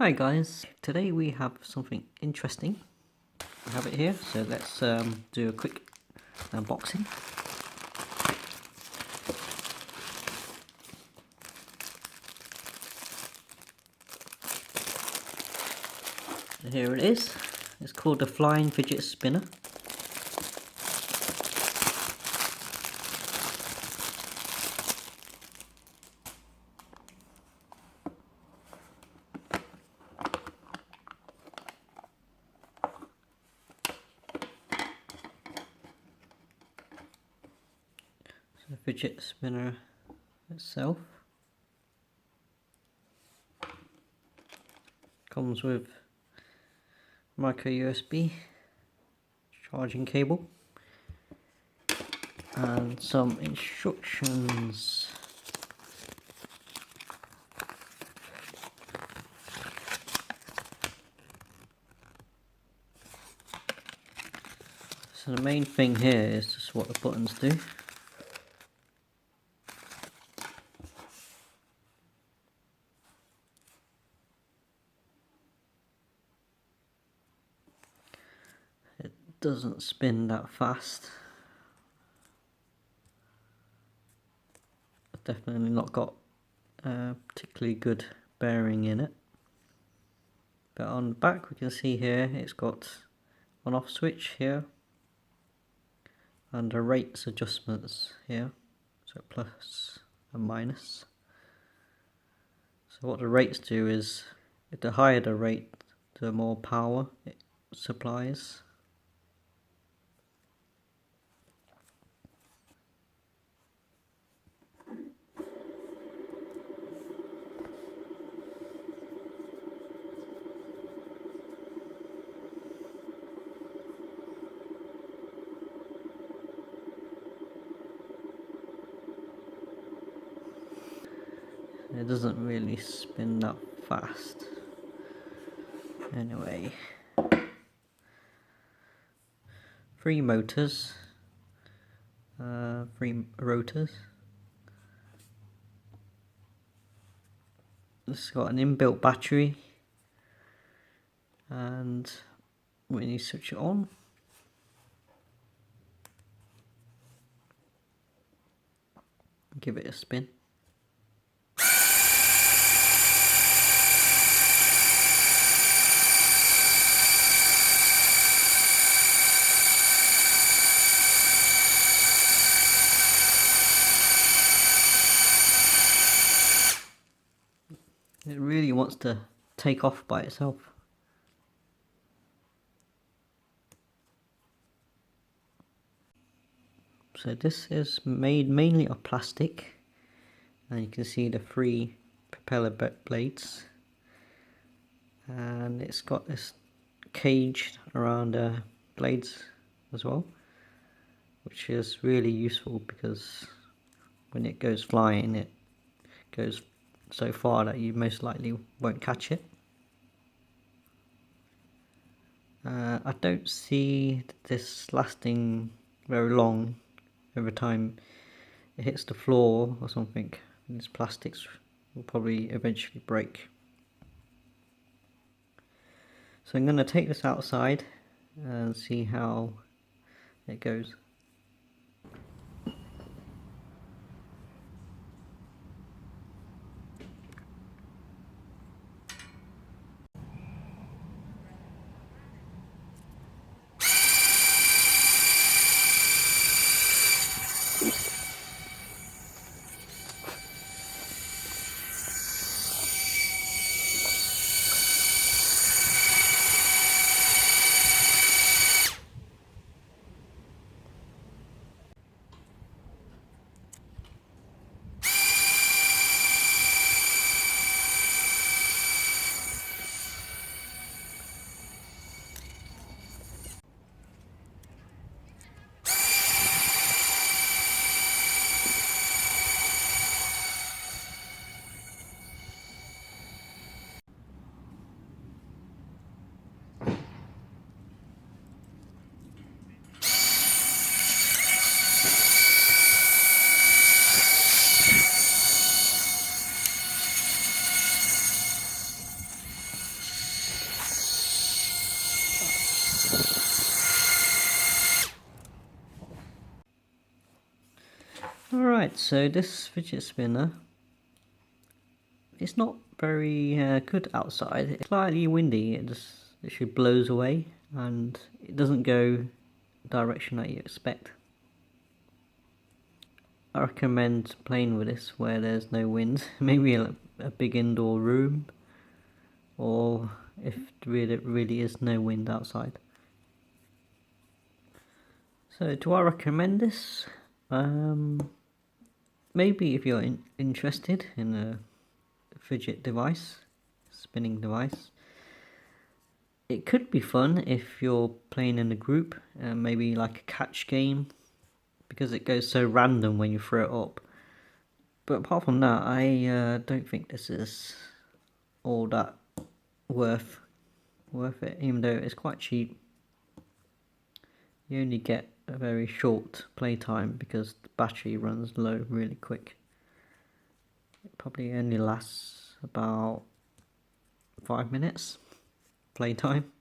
Hi guys, today we have something interesting. I have it here, so let's do a quick unboxing. And here it is. It's called the Flying Fidget Spinner. The fidget spinner itself comes with micro USB charging cable and some instructions. So the main thing here is just what the buttons do. It doesn't spin that fast. It's definitely not got a particularly good bearing in it. But on the back we can see here it's got on off switch here and the rates adjustments here, so plus and minus. So what the rates do is, the higher the rate, the more power it supplies. It doesn't really spin that fast. Anyway, 3 motors, 3 rotors. It's got an inbuilt battery, and when you switch it on, give it a spin. It really wants to take off by itself. So this is made mainly of plastic, and you can see the 3 propeller blades, and it's got this cage around the blades as well, which is really useful because when it goes flying it goes so far that you most likely won't catch it. I don't see this lasting very long. Every time it hits the floor or something, these plastics will probably eventually break. So I'm going to take this outside and see how it goes. Alright, so this fidget spinner, it's not very good outside. It's slightly windy, it just blows away and it doesn't go direction that you expect. I recommend playing with this where there's no wind, maybe a big indoor room, or if really is no wind outside. So do I recommend this? Maybe if you're interested in a fidget device, spinning device. It could be fun if you're playing in a group, maybe like a catch game, because it goes so random when you throw it up. But apart from that, I don't think this is all that worth it, even though it's quite cheap. You only get a very short playtime because the battery runs low really quick. It probably only lasts about 5 minutes playtime.